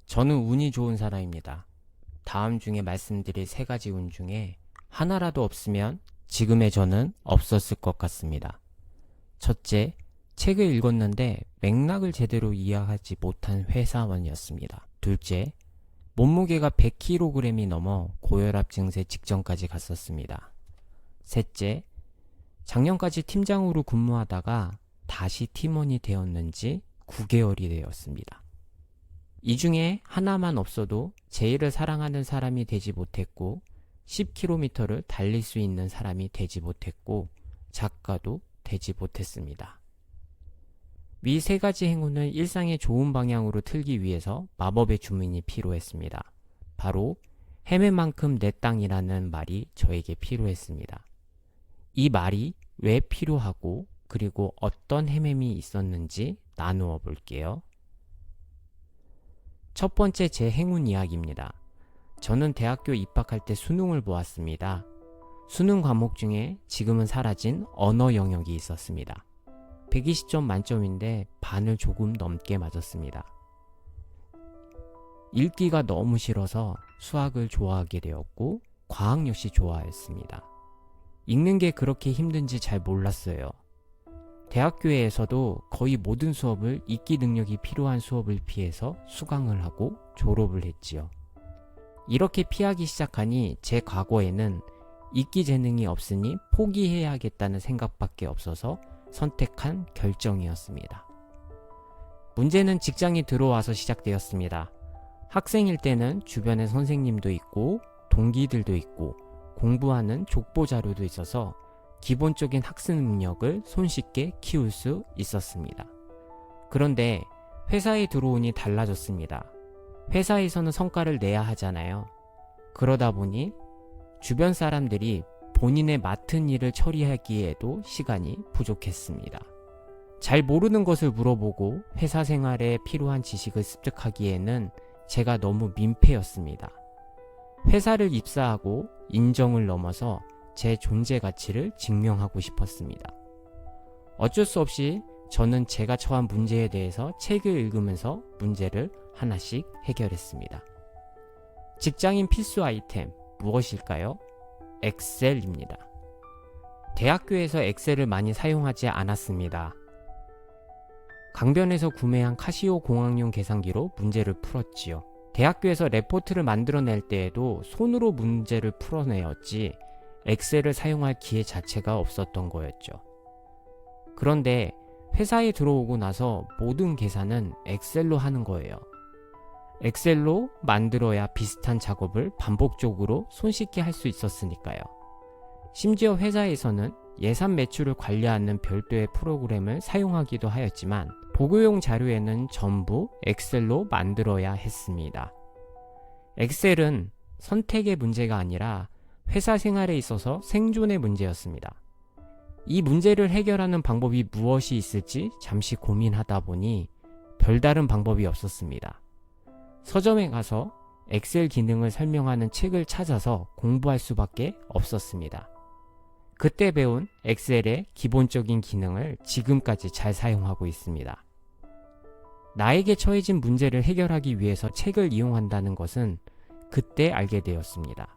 저는 운이 좋은 사람입니다. 다음 중에 말씀드릴 세 가지 운 중에 하나라도 없으면 지금의 저는 없었을 것 같습니다. 첫째, 책을 읽었는데 맥락을 제대로 이해하지 못한 회사원이었습니다. 둘째, 몸무게가 100kg이 넘어 고혈압 증세 직전까지 갔었습니다. 셋째, 작년까지 팀장으로 근무하다가 다시 팀원이 되었는지 9개월이 되었습니다. 이 중에 하나만 없어도 제 일을 사랑하는 사람이 되지 못했고 10km를 달릴 수 있는 사람이 되지 못했고 작가도 되지 못했습니다. 위 세 가지 행운을 일상의 좋은 방향으로 틀기 위해서 마법의 주문이 필요했습니다. 바로 헤매만큼 내 땅이라는 말이 저에게 필요했습니다. 이 말이 왜 필요하고 그리고 어떤 헤매미 있었는지 나누어 볼게요. 첫 번째 제 행운 이야기입니다. 저는 대학교 입학할 때 수능을 보았습니다. 수능 과목 중에 지금은 사라진 언어 영역이 있었습니다. 120점 만점인데 반을 조금 넘게 맞았습니다. 읽기가 너무 싫어서 수학을 좋아하게 되었고 과학 역시 좋아했습니다. 읽는 게 그렇게 힘든지 잘 몰랐어요. 대학교에서도 거의 모든 수업을 읽기 능력이 필요한 수업을 피해서 수강을 하고 졸업을 했지요. 이렇게 피하기 시작하니 제 과거에는 읽기 재능이 없으니 포기해야겠다는 생각밖에 없어서 선택한 결정이었습니다. 문제는 직장에 들어와서 시작되었습니다. 학생일 때는 주변에 선생님도 있고 동기들도 있고 공부하는 족보 자료도 있어서 기본적인 학습 능력을 손쉽게 키울 수 있었습니다. 그런데 회사에 들어오니 달라졌습니다. 회사에서는 성과를 내야 하잖아요. 그러다 보니 주변 사람들이 본인의 맡은 일을 처리하기에도 시간이 부족했습니다. 잘 모르는 것을 물어보고 회사 생활에 필요한 지식을 습득하기에는 제가 너무 민폐였습니다. 회사를 입사하고 인정을 넘어서 제 존재 가치를 증명하고 싶었습니다. 어쩔 수 없이 저는 제가 처한 문제에 대해서 책을 읽으면서 문제를 하나씩 해결했습니다. 직장인 필수 아이템 무엇일까요? 엑셀입니다. 대학교에서 엑셀을 많이 사용하지 않았습니다. 강변에서 구매한 카시오 공학용 계산기로 문제를 풀었지요. 대학교에서 레포트를 만들어낼 때에도 손으로 문제를 풀어내었지 엑셀을 사용할 기회 자체가 없었던 거였죠. 그런데 회사에 들어오고 나서 모든 계산은 엑셀로 하는 거예요. 엑셀로 만들어야 비슷한 작업을 반복적으로 손쉽게 할 수 있었으니까요. 심지어 회사에서는 예산 매출을 관리하는 별도의 프로그램을 사용하기도 하였지만 보고용 자료에는 전부 엑셀로 만들어야 했습니다. 엑셀은 선택의 문제가 아니라 회사 생활에 있어서 생존의 문제였습니다. 이 문제를 해결하는 방법이 무엇이 있을지 잠시 고민하다 보니 별다른 방법이 없었습니다. 서점에 가서 엑셀 기능을 설명하는 책을 찾아서 공부할 수밖에 없었습니다. 그때 배운 엑셀의 기본적인 기능을 지금까지 잘 사용하고 있습니다. 나에게 처해진 문제를 해결하기 위해서 책을 이용한다는 것은 그때 알게 되었습니다.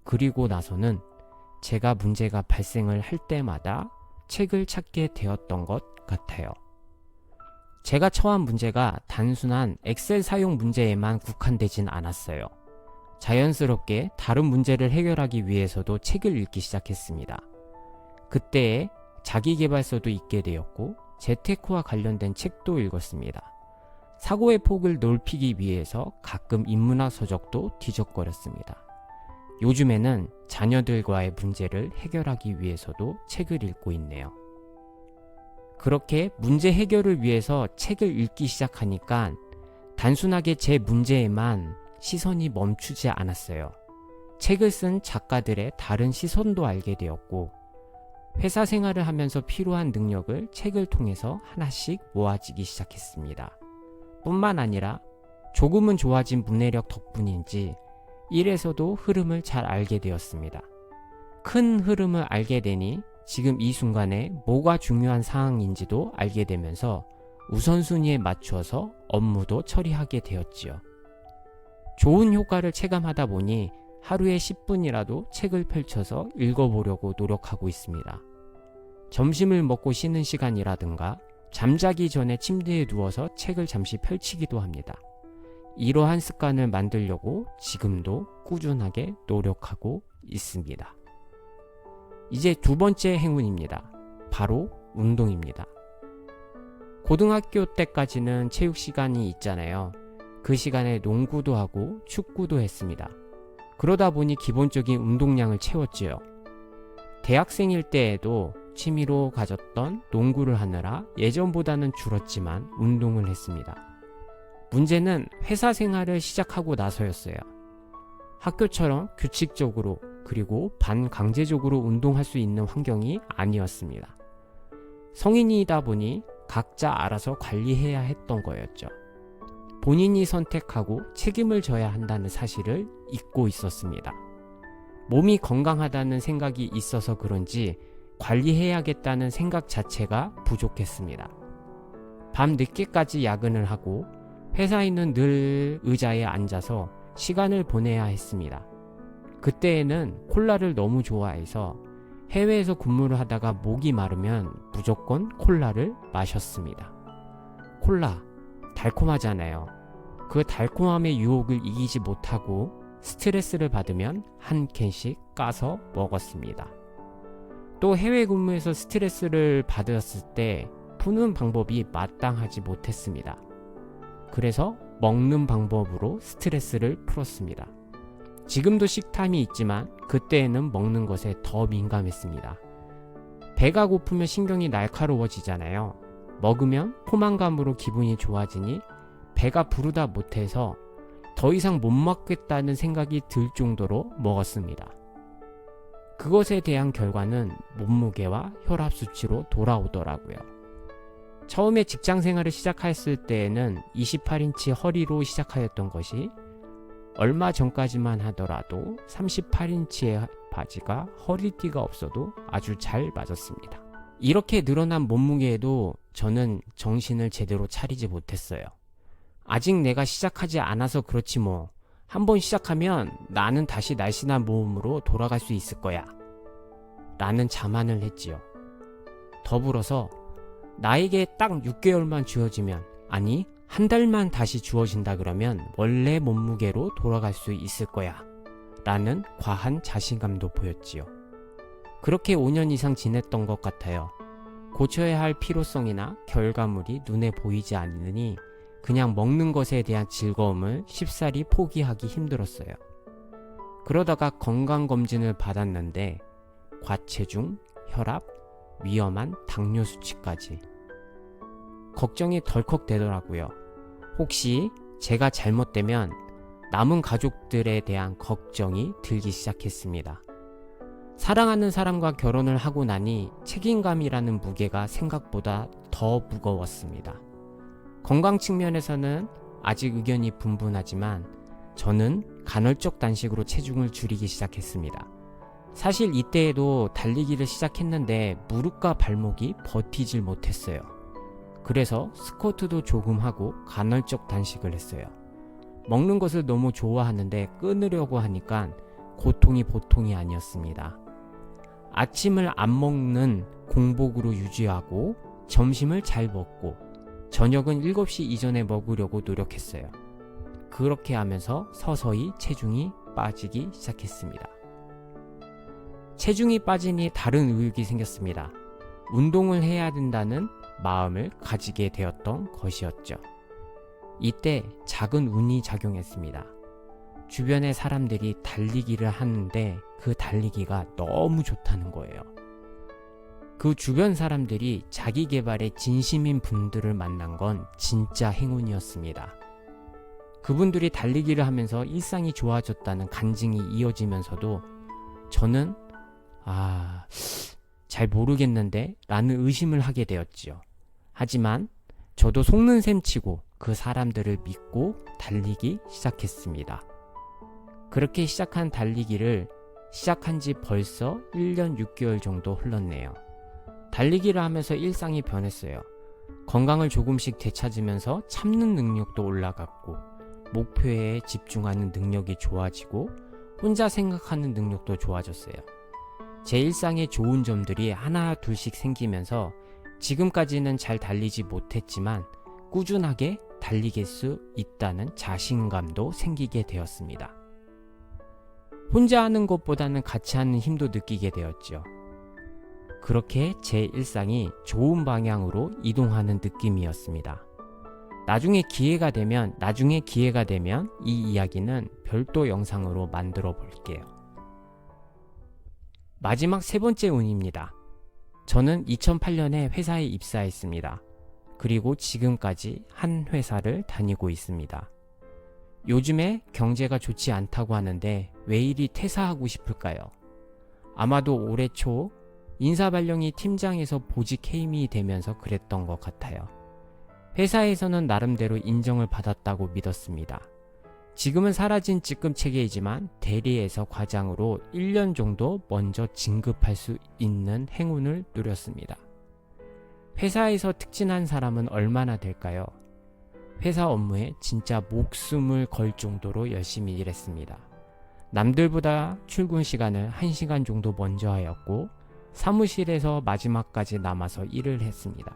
그리고 나서는 제가 문제가 발생을 할 때마다 책을 찾게 되었던 것 같아요. 제가 처한 문제가 단순한 엑셀 사용 문제에만 국한되진 않았어요. 자연스럽게 다른 문제를 해결하기 위해서도 책을 읽기 시작했습니다. 그때에 자기계발서도 읽게 되었고 재테크와 관련된 책도 읽었습니다. 사고의 폭을 넓히기 위해서 가끔 인문학 서적도 뒤적거렸습니다. 요즘에는 자녀들과의 문제를 해결하기 위해서도 책을 읽고 있네요. 그렇게 문제 해결을 위해서 책을 읽기 시작하니까 단순하게 제 문제에만 시선이 멈추지 않았어요. 책을 쓴 작가들의 다른 시선도 알게 되었고 회사 생활을 하면서 필요한 능력을 책을 통해서 하나씩 모아지기 시작했습니다. 뿐만 아니라 조금은 좋아진 문해력 덕분인지 일에서도 흐름을 잘 알게 되었습니다. 큰 흐름을 알게 되니 지금 이 순간에 뭐가 중요한 상황인지도 알게 되면서 우선순위에 맞추어서 업무도 처리하게 되었지요. 좋은 효과를 체감하다 보니 하루에 10분이라도 책을 펼쳐서 읽어보려고 노력하고 있습니다. 점심을 먹고 쉬는 시간이라든가 잠자기 전에 침대에 누워서 책을 잠시 펼치기도 합니다. 이러한 습관을 만들려고 지금도 꾸준하게 노력하고 있습니다. 이제 두 번째 행운입니다. 바로 운동입니다. 고등학교 때까지는 체육 시간이 있잖아요. 그 시간에 농구도 하고 축구도 했습니다. 그러다 보니 기본적인 운동량을 채웠지요. 대학생일 때에도 취미로 가졌던 농구를 하느라 예전보다는 줄었지만 운동을 했습니다. 문제는 회사 생활을 시작하고 나서였어요. 학교처럼 규칙적으로 그리고 반강제적으로 운동할 수 있는 환경이 아니었습니다. 성인이다 보니 각자 알아서 관리해야 했던 거였죠. 본인이 선택하고 책임을 져야 한다는 사실을 잊고 있었습니다. 몸이 건강하다는 생각이 있어서 그런지 관리해야겠다는 생각 자체가 부족했습니다. 밤 늦게까지 야근을 하고 회사에는 늘 의자에 앉아서 시간을 보내야 했습니다. 그때에는 콜라를 너무 좋아해서 해외에서 근무를 하다가 목이 마르면 무조건 콜라를 마셨습니다. 콜라, 달콤하잖아요. 그 달콤함의 유혹을 이기지 못하고 스트레스를 받으면 한 캔씩 까서 먹었습니다. 또 해외 근무에서 스트레스를 받았을 때 푸는 방법이 마땅하지 못했습니다. 그래서 먹는 방법으로 스트레스를 풀었습니다. 지금도 식탐이 있지만 그때에는 먹는 것에 더 민감했습니다. 배가 고프면 신경이 날카로워지잖아요. 먹으면 포만감으로 기분이 좋아지니 배가 부르다 못해서 더 이상 못 먹겠다는 생각이 들 정도로 먹었습니다. 그것에 대한 결과는 몸무게와 혈압 수치로 돌아오더라고요. 처음에 직장 생활을 시작했을 때에는 28인치 허리로 시작하였던 것이 얼마 전까지만 하더라도 38인치의 바지가 허리띠가 없어도 아주 잘 맞았습니다. 이렇게 늘어난 몸무게에도 저는 정신을 제대로 차리지 못했어요. 아직 내가 시작하지 않아서 그렇지 뭐. 한번 시작하면 나는 다시 날씬한 몸으로 돌아갈 수 있을 거야. 라는 자만을 했지요. 더불어서 나에게 딱 6개월만 주어지면, 아니 한 달만 다시 주어진다 그러면 원래 몸무게로 돌아갈 수 있을 거야. 라는 과한 자신감도 보였지요. 그렇게 5년 이상 지냈던 것 같아요. 고쳐야 할 필요성이나 결과물이 눈에 보이지 않으니 그냥 먹는 것에 대한 즐거움을 쉽사리 포기하기 힘들었어요. 그러다가 건강검진을 받았는데 과체중, 혈압, 위험한 당뇨 수치까지. 걱정이 덜컥 되더라고요. 혹시 제가 잘못되면 남은 가족들에 대한 걱정이 들기 시작했습니다. 사랑하는 사람과 결혼을 하고 나니 책임감이라는 무게가 생각보다 더 무거웠습니다. 건강 측면에서는 아직 의견이 분분하지만 저는 간헐적 단식으로 체중을 줄이기 시작했습니다. 사실 이때에도 달리기를 시작했는데 무릎과 발목이 버티질 못했어요. 그래서 스쿼트도 조금 하고 간헐적 단식을 했어요. 먹는 것을 너무 좋아하는데 끊으려고 하니까 고통이 보통이 아니었습니다. 아침을 안 먹는 공복으로 유지하고 점심을 잘 먹고 저녁은 7시 이전에 먹으려고 노력했어요. 그렇게 하면서 서서히 체중이 빠지기 시작했습니다. 체중이 빠지니 다른 의욕이 생겼습니다. 운동을 해야 된다는 마음을 가지게 되었던 것이었죠. 이때 작은 운이 작용했습니다. 주변의 사람들이 달리기를 하는데 그 달리기가 너무 좋다는 거예요. 그 주변 사람들이 자기 개발에 진심인 분들을 만난 건 진짜 행운이었습니다. 그분들이 달리기를 하면서 일상이 좋아졌다는 간증이 이어지면서도 저는 잘 모르겠는데 라는 의심을 하게 되었지요. 하지만 저도 속는 셈 치고 그 사람들을 믿고 달리기 시작했습니다. 그렇게 시작한 달리기를 시작한 지 벌써 1년 6개월 정도 흘렀네요. 달리기를 하면서 일상이 변했어요. 건강을 조금씩 되찾으면서 참는 능력도 올라갔고 목표에 집중하는 능력이 좋아지고 혼자 생각하는 능력도 좋아졌어요. 제 일상에 좋은 점들이 하나 둘씩 생기면서 지금까지는 잘 달리지 못했지만 꾸준하게 달리길 수 있다는 자신감도 생기게 되었습니다. 혼자 하는 것보다는 같이 하는 힘도 느끼게 되었죠. 그렇게 제 일상이 좋은 방향으로 이동하는 느낌이었습니다. 나중에 기회가 되면 이 이야기는 별도 영상으로 만들어 볼게요. 마지막 세 번째 운입니다. 저는 2008년에 회사에 입사했습니다. 그리고 지금까지 한 회사를 다니고 있습니다. 요즘에 경제가 좋지 않다고 하는데 왜 이리 퇴사하고 싶을까요? 아마도 올해 초 인사발령이 팀장에서 보직 해임이 되면서 그랬던 것 같아요. 회사에서는 나름대로 인정을 받았다고 믿었습니다. 지금은 사라진 직급 체계이지만 대리에서 과장으로 1년 정도 먼저 진급할 수 있는 행운을 누렸습니다. 회사에서 특진한 사람은 얼마나 될까요? 회사 업무에 진짜 목숨을 걸 정도로 열심히 일했습니다. 남들보다 출근 시간을 1시간 정도 먼저 하였고 사무실에서 마지막까지 남아서 일을 했습니다.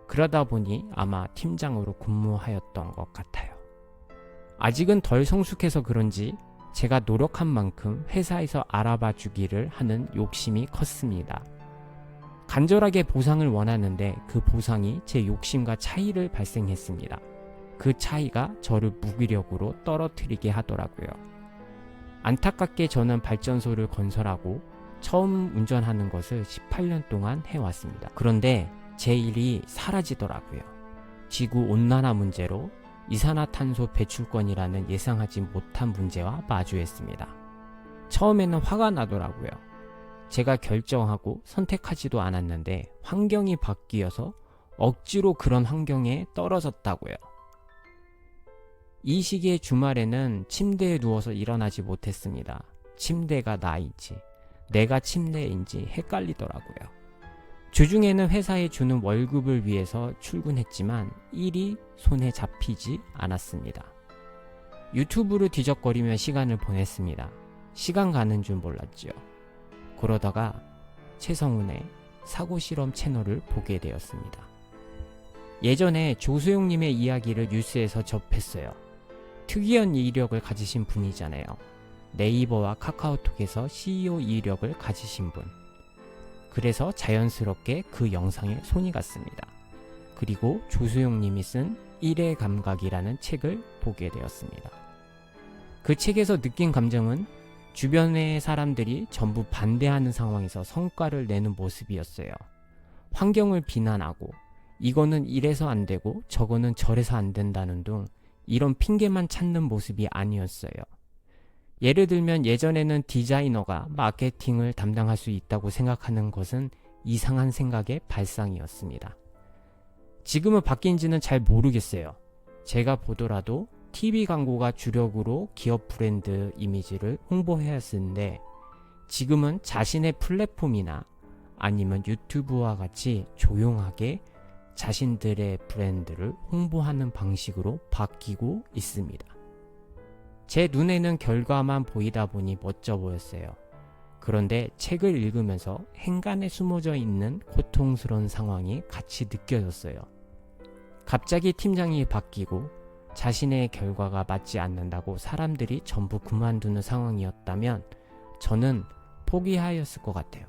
그러다 보니 아마 팀장으로 근무하였던 것 같아요. 아직은 덜 성숙해서 그런지 제가 노력한 만큼 회사에서 알아봐 주기를 하는 욕심이 컸습니다. 간절하게 보상을 원하는데 그 보상이 제 욕심과 차이를 발생했습니다. 그 차이가 저를 무기력으로 떨어뜨리게 하더라고요. 안타깝게 저는 발전소를 건설하고 처음 운전하는 것을 18년 동안 해왔습니다. 그런데 제 일이 사라지더라고요. 지구온난화 문제로 이산화탄소 배출권이라는 예상하지 못한 문제와 마주했습니다. 처음에는 화가 나더라고요. 제가 결정하고 선택하지도 않았는데 환경이 바뀌어서 억지로 그런 환경에 떨어졌다고요. 이 시기의 주말에는 침대에 누워서 일어나지 못했습니다. 침대가 나인지 내가 침대인지 헷갈리더라고요. 주중에는 회사에 주는 월급을 위해서 출근했지만 일이 손에 잡히지 않았습니다. 유튜브를 뒤적거리며 시간을 보냈습니다. 시간 가는 줄 몰랐죠. 그러다가 최성훈의 사고실험 채널을 보게 되었습니다. 예전에 조수용님의 이야기를 뉴스에서 접했어요. 특이한 이력을 가지신 분이잖아요. 네이버와 카카오톡에서 CEO 이력을 가지신 분. 그래서 자연스럽게 그 영상에 손이 갔습니다. 그리고 조수용님이 쓴 일의 감각이라는 책을 보게 되었습니다. 그 책에서 느낀 감정은 주변의 사람들이 전부 반대하는 상황에서 성과를 내는 모습이었어요. 환경을 비난하고 이거는 이래서 안 되고 저거는 저래서 안 된다는 등 이런 핑계만 찾는 모습이 아니었어요. 예를 들면 예전에는 디자이너가 마케팅을 담당할 수 있다고 생각하는 것은 이상한 생각의 발상이었습니다. 지금은 바뀐지는 잘 모르겠어요. 제가 보더라도 TV 광고가 주력으로 기업 브랜드 이미지를 홍보해야 하는데 지금은 자신의 플랫폼이나 아니면 유튜브와 같이 조용하게 자신들의 브랜드를 홍보하는 방식으로 바뀌고 있습니다. 제 눈에는 결과만 보이다 보니 멋져 보였어요. 그런데 책을 읽으면서 행간에 숨어져 있는 고통스러운 상황이 같이 느껴졌어요. 갑자기 팀장이 바뀌고 자신의 결과가 맞지 않는다고 사람들이 전부 그만두는 상황이었다면 저는 포기하였을 것 같아요.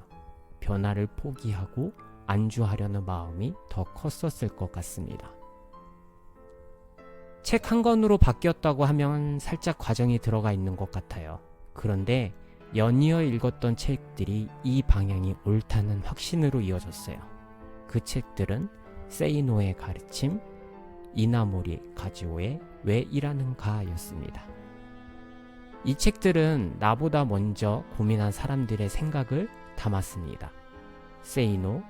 변화를 포기하고 안주하려는 마음이 더 컸었을 것 같습니다. 책 한 권으로 바뀌었다고 하면 살짝 과정이 들어가 있는 것 같아요. 그런데 연이어 읽었던 책들이 이 방향이 옳다는 확신으로 이어졌어요. 그 책들은 세이노의 가르침, 이나모리 카즈오의 왜 일하는가 였습니다. 이 책들은 나보다 먼저 고민한 사람들의 생각을 담았습니다. 세이노,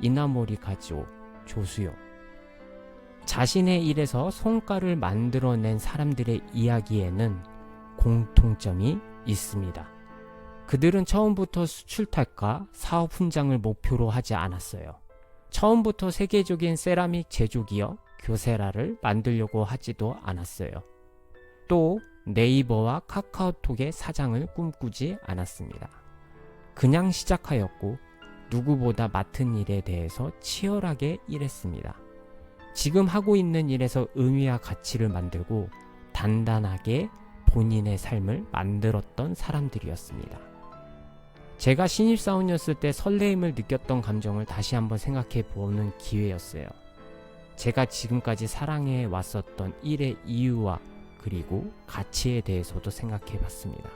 이나모리 카즈오, 조수용. 자신의 일에서 성과를 만들어낸 사람들의 이야기에는 공통점이 있습니다. 그들은 처음부터 수출 탈과 사업 훈장을 목표로 하지 않았어요. 처음부터 세계적인 세라믹 제조기업 교세라를 만들려고 하지도 않았어요. 또 네이버와 카카오톡의 사장을 꿈꾸지 않았습니다. 그냥 시작하였고 누구보다 맡은 일에 대해서 치열하게 일했습니다. 지금 하고 있는 일에서 의미와 가치를 만들고 단단하게 본인의 삶을 만들었던 사람들이었습니다. 제가 신입사원이었을 때 설레임을 느꼈던 감정을 다시 한번 생각해 보는 기회였어요. 제가 지금까지 사랑해 왔었던 일의 이유와 그리고 가치에 대해서도 생각해 봤습니다.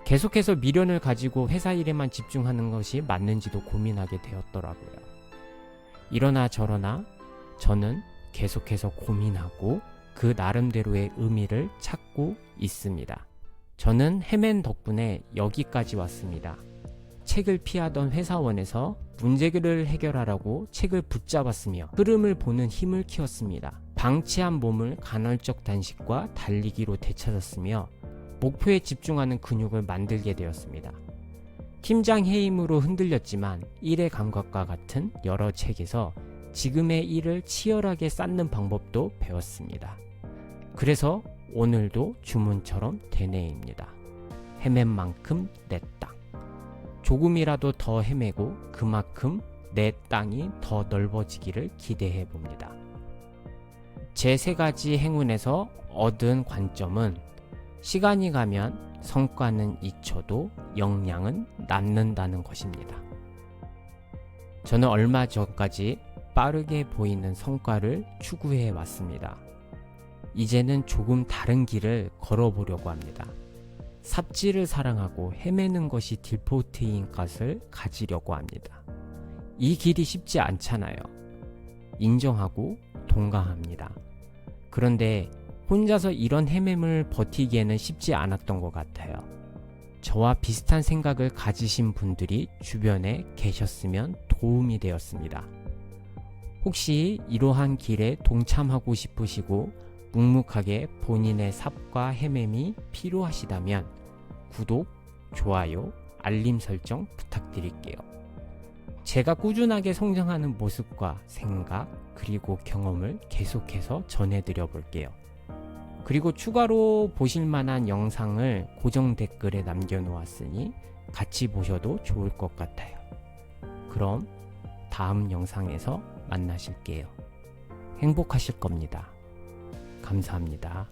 계속해서 미련을 가지고 회사 일에만 집중하는 것이 맞는지도 고민하게 되었더라고요. 이러나 저러나 저는 계속해서 고민하고 그 나름대로의 의미를 찾고 있습니다. 저는 헤맨 덕분에 여기까지 왔습니다. 책을 피하던 회사원에서 문제를 해결하라고 책을 붙잡았으며 흐름을 보는 힘을 키웠습니다. 방치한 몸을 간헐적 단식과 달리기로 되찾았으며 목표에 집중하는 근육을 만들게 되었습니다. 팀장 해임으로 흔들렸지만 일의 감각과 같은 여러 책에서 지금의 일을 치열하게 쌓는 방법도 배웠습니다. 그래서 오늘도 주문처럼 되뇌입니다. 헤맨 만큼 내 땅. 조금이라도 더 헤매고 그만큼 내 땅이 더 넓어지기를 기대해 봅니다. 제 3가지 행운에서 얻은 관점은 시간이 가면 성과는 잊혀도 역량은 남는다는 것입니다. 저는 얼마 전까지 빠르게 보이는 성과를 추구해 왔습니다. 이제는 조금 다른 길을 걸어보려고 합니다. 삽질을 사랑하고 헤매는 것이 디포트인 것을 가지려고 합니다. 이 길이 쉽지 않잖아요. 인정하고 동감합니다. 그런데 혼자서 이런 헤매을 버티기에는 쉽지 않았던 것 같아요. 저와 비슷한 생각을 가지신 분들이 주변에 계셨으면 도움이 되었습니다. 혹시 이러한 길에 동참하고 싶으시고 묵묵하게 본인의 삽과 헤매이 필요하시다면 구독, 좋아요, 알림 설정 부탁드릴게요. 제가 꾸준하게 성장하는 모습과 생각 그리고 경험을 계속해서 전해드려 볼게요. 그리고 추가로 보실 만한 영상을 고정 댓글에 남겨놓았으니 같이 보셔도 좋을 것 같아요. 그럼 다음 영상에서 만나실게요. 행복하실 겁니다. 감사합니다.